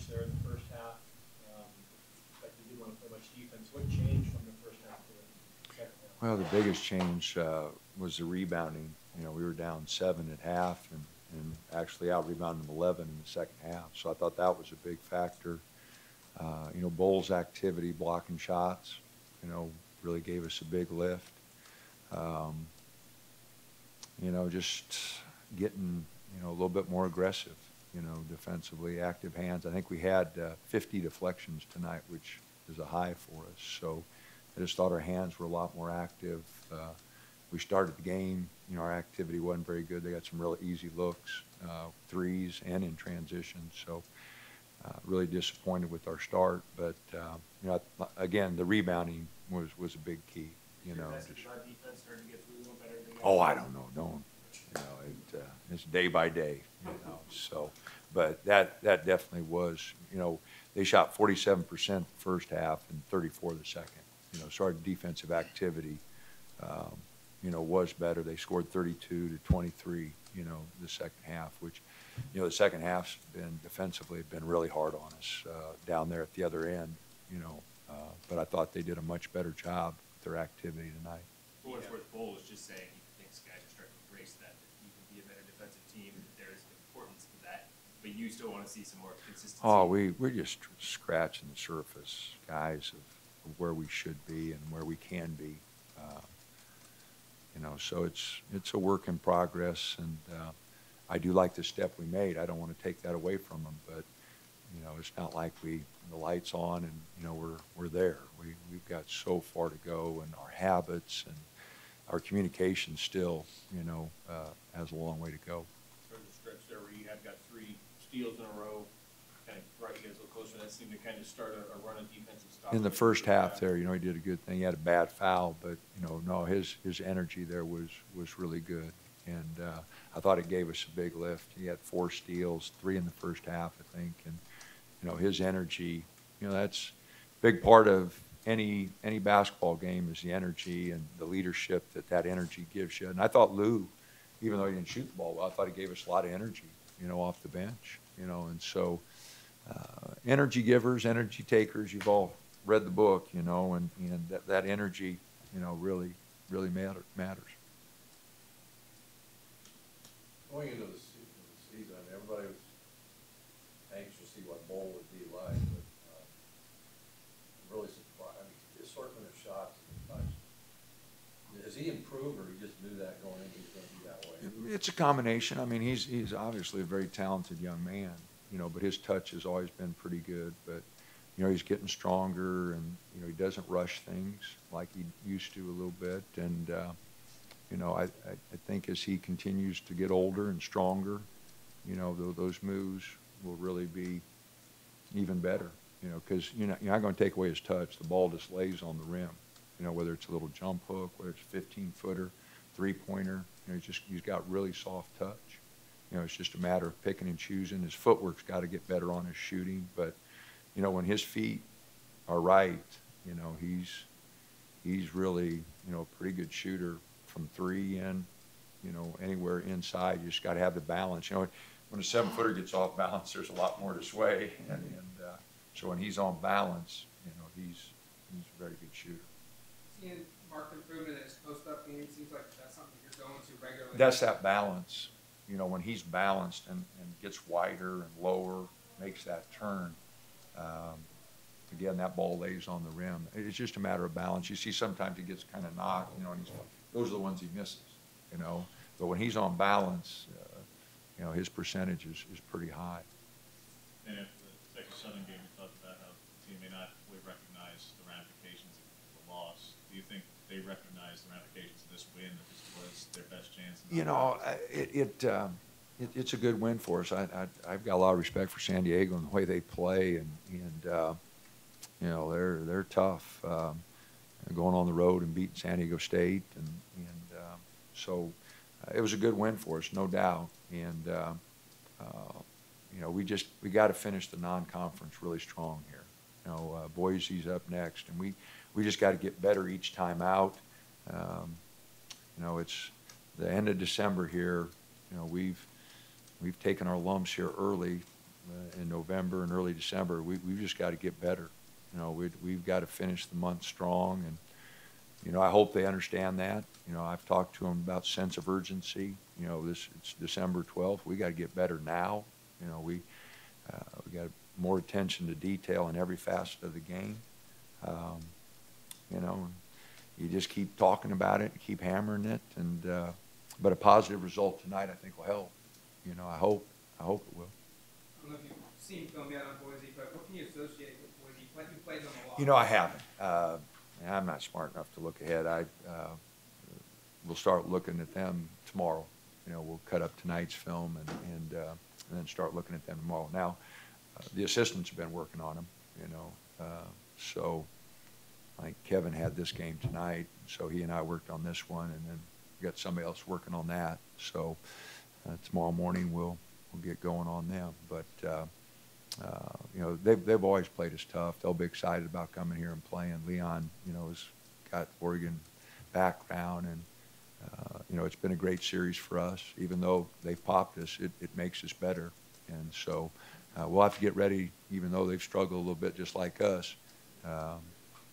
bunch there in the first half. Like they didn't want to play much defense. What changed from the first half to the second half? Well, the biggest change was the rebounding. You know, we were down 7 at half and actually out-rebounded 11 in the second half. So I thought that was a big factor. You know, Bowles' activity, blocking shots, you know, really gave us a big lift. You know, just getting, you know, a little bit more aggressive, you know, defensively, active hands. I think we had 50 deflections tonight, which is a high for us. So I just thought our hands were a lot more active. We started the game, you know, our activity wasn't very good. They got some real easy looks, threes and in transition. So really disappointed with our start. But, you know, again, the rebounding was a big key, you know. Defense started to get a little better than Oh, I don't know. No, you know, it's day by day, you know. So, but that definitely was, you know, they shot 47% the first half and 34% the second. You know, so our defensive activity, you know, was better. They scored 32 to 23, you know, the second half, which, you know, the second half's been defensively been really hard on us down there at the other end, you know. But I thought they did a much better job with their activity tonight. For what it's worth, Bowles was just saying he thinks guys are starting to embrace that you can be a better defensive team, and that there is importance to that. But you still want to see some more consistency. Oh, we're just scratching the surface, guys, of where we should be and where we can be. You know, so it's a work in progress, and I do like the step we made. I don't want to take that away from them, but you know, it's not like the lights on and you know we're there. We've got so far to go, and our habits and our communication still, you know, has a long way to go. Sort of the stretch there where you had got 3 steals in a row, kind of brought you guys a little closer. That seemed to kind of start a run of defensive stop. In the first half there, you know, he did a good thing. He had a bad foul, but, you know, no, his energy there was really good. And I thought it gave us a big lift. He had 4 steals, 3 in the first half, I think. And, you know, his energy, you know, that's a big part of any basketball game is the energy and the leadership that energy gives you. And I thought Lou, even though he didn't shoot the ball well, I thought he gave us a lot of energy, you know, off the bench, you know. And so energy givers, energy takers, you've all read the book, you know, and that energy, you know, really matters. Going into the season, I mean, everybody was anxious to see what Bowl would be like, but I'm really surprised. I mean, the assortment of shots and touch. Has he improved, or he just knew that going in he was going to be that way? It's a combination. I mean, he's obviously a very talented young man, you know, but his touch has always been pretty good. But, you know, he's getting stronger, and, you know, he doesn't rush things like he used to a little bit. And, you know, I think as he continues to get older and stronger, you know, those moves will really be even better, you know, because you're not going to take away his touch. The ball just lays on the rim, you know, whether it's a little jump hook, whether it's a 15-footer, three-pointer. You know, he's got really soft touch. You know, it's just a matter of picking and choosing. His footwork's got to get better on his shooting. But, you know, when his feet are right, you know, he's really, you know, a pretty good shooter from 3 and, you know, anywhere inside. You just got to have the balance. You know, when a 7-footer gets off balance, there's a lot more to sway. And so when he's on balance, you know, he's a very good shooter. Seeing marked improvement in his post-up game, seems like that's something you're going to regularly. That's that balance. You know, when he's balanced and gets wider and lower, makes that turn, again, that ball lays on the rim. It's just a matter of balance. You see sometimes he gets kind of knocked, you know, and those are the ones he misses, you know. But when he's on balance, you know, his percentage is pretty high. And after the Texas Southern game, you talked about how the team may not fully recognize the ramifications of the loss. Do you think they recognize the ramifications of this win, that this was their best chance? You know, it's a good win for us. I've got a lot of respect for San Diego and the way they play, and you know, they're tough. Going on the road and beating San Diego State, and so it was a good win for us, no doubt. And you know, we got to finish the non-conference really strong here. You know, Boise's up next, and we just got to get better each time out. You know, it's the end of December here. You know, we've taken our lumps here early, in November and early December. We've just got to get better. You know, we've got to finish the month strong, and you know, I hope they understand that. You know, I've talked to them about sense of urgency. You know, it's December 12th. We got to get better now. You know, we got more attention to detail in every facet of the game. You know, you just keep talking about it, keep hammering it, and but a positive result tonight, I think, will help. You know, I hope it will. I don't know if you've seen film yet on Boise, but what can you associate with Boise? You played them a lot. You know, I haven't. I'm not smart enough to look ahead. We'll start looking at them tomorrow. You know, we'll cut up tonight's film and then start looking at them tomorrow. Now, the assistants have been working on them. You know, so I think Kevin had this game tonight, so he and I worked on this one, and then we got somebody else working on that. So tomorrow morning we'll get going on them. But you know, they've always played us tough. They'll be excited about coming here and playing. Leon, you know, has got Oregon background, and you know, it's been a great series for us. Even though they've popped us, it makes us better. And so we'll have to get ready, even though they've struggled a little bit just like us.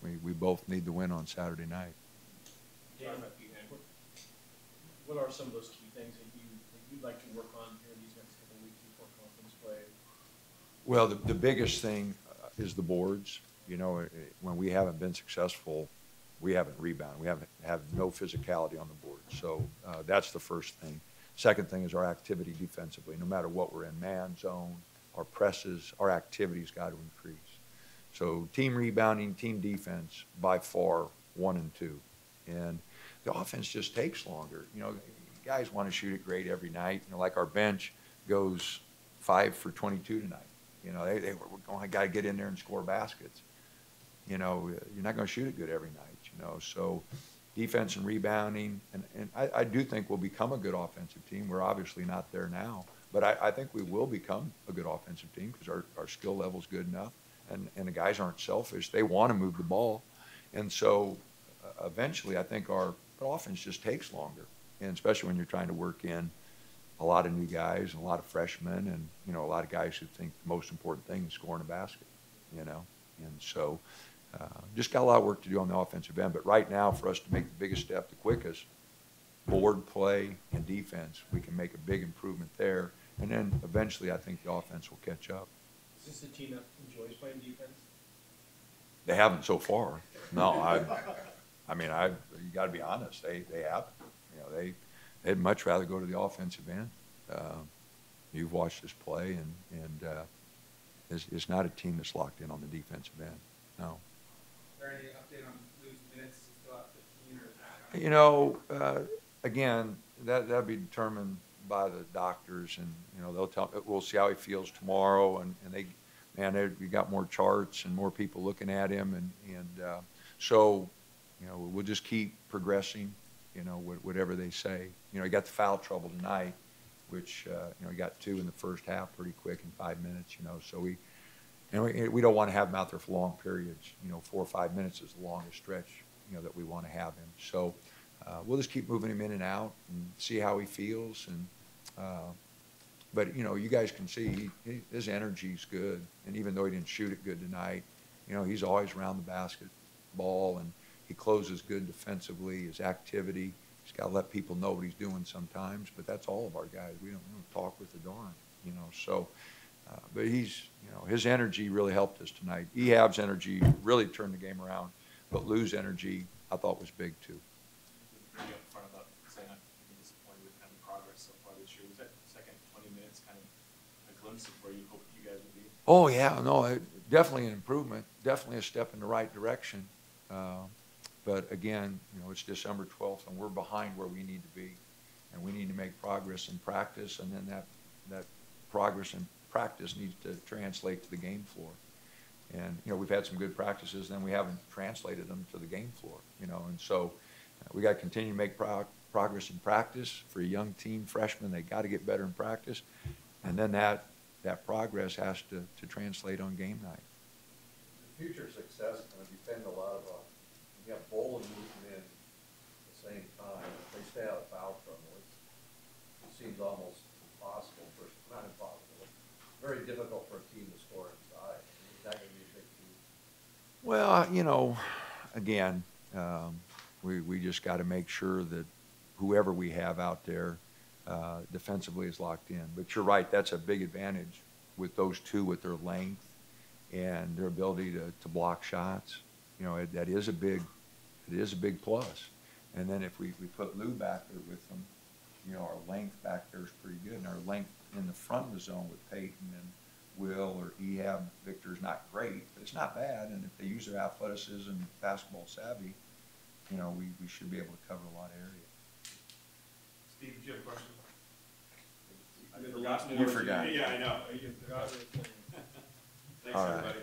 We both need the win on Saturday night. Dan, what are some of those key things that you'd like to work on here in these next couple of weeks before conference play? Well, the biggest thing is the boards. You know, when we haven't been successful, we haven't rebounded. We have no physicality on the board. So that's the first thing. Second thing is our activity defensively. No matter what we're in, man, zone, our presses, our activity's got to increase. So team rebounding, team defense, by far 1 and 2. And the offense just takes longer. You know, guys want to shoot it great every night. You know, like our bench goes 5 for 22 tonight. You know, we're going, I got to get in there and score baskets. You know, you're not going to shoot it good every night, you know. So defense and rebounding, and I do think we'll become a good offensive team. We're obviously not there now, but I think we will become a good offensive team because our skill level's good enough, and the guys aren't selfish. They want to move the ball. And so eventually I think our offense just takes longer, and especially when you're trying to work in a lot of new guys and a lot of freshmen and, you know, a lot of guys who think the most important thing is scoring a basket, you know. And so just got a lot of work to do on the offensive end. But right now, for us to make the biggest step the quickest, board play and defense, we can make a big improvement there. And then eventually I think the offense will catch up. Is this a team that enjoys playing defense? They haven't so far. No, I mean, you got to be honest. They haven't. You know, they'd much rather go to the offensive end. You've watched us play, and it's not a team that's locked in on the defensive end. No. Is there any update on Lou's minutes? Is he still at 15 or is that? You know, again, that'll be determined by the doctors, and you know, they'll tell. We'll see how he feels tomorrow, and we got more charts and more people looking at him, and so, you know, we'll just keep progressing. You know, whatever they say. You know, he got the foul trouble tonight, which you know, he got 2 in the first half pretty quick in 5 minutes. You know, so we don't want to have him out there for long periods. You know, 4 or 5 minutes is the longest stretch, you know, that we want to have him. So we'll just keep moving him in and out and see how he feels. And but you know, you guys can see his energy's good, and even though he didn't shoot it good tonight, you know, he's always around the basketball, and he closes good defensively. His activity, he's got to let people know what he's doing sometimes. But that's all of our guys. We don't talk with the darn, you know. So. But he's, you know, his energy really helped us tonight. Ehab's energy really turned the game around, but Lou's energy I thought was big too. Pretty upfront about saying I'm disappointed with kind of progress so far this year. Was that second 20 minutes kind of a glimpse of where you hoped you guys would be? Oh yeah, no, definitely an improvement, definitely a step in the right direction. But again, you know, it's December 12th, and we're behind where we need to be, and we need to make progress in practice, and then that progress in practice needs to translate to the game floor. And, you know, we've had some good practices, and then we haven't translated them to the game floor, you know. And so we got to continue to make progress in practice. For a young team, freshmen, they got to get better in practice. And then that progress has to translate on game night. The future success is going to depend a lot of, you have Bowl and Newton in at the same time. If they stay out of foul trouble, it seems almost impossible, not impossible, very difficult for a team to score inside. Is that gonna be a big key? Well, you know, again, we just got to make sure that whoever we have out there defensively is locked in. But you're right, that's a big advantage with those two, with their length and their ability to block shots. You know, it is a big plus. And then if we put Lou back there with them, you know, our length back there is pretty good. And our length in the front of the zone with Peyton and Will or Ehab, Victor's not great, but it's not bad. And if they use their athleticism and basketball savvy, you know, we should be able to cover a lot of area. Steve, did you have a question? I forgot. You forgot. Yeah, I know. You forgot. Thanks, All right. everybody.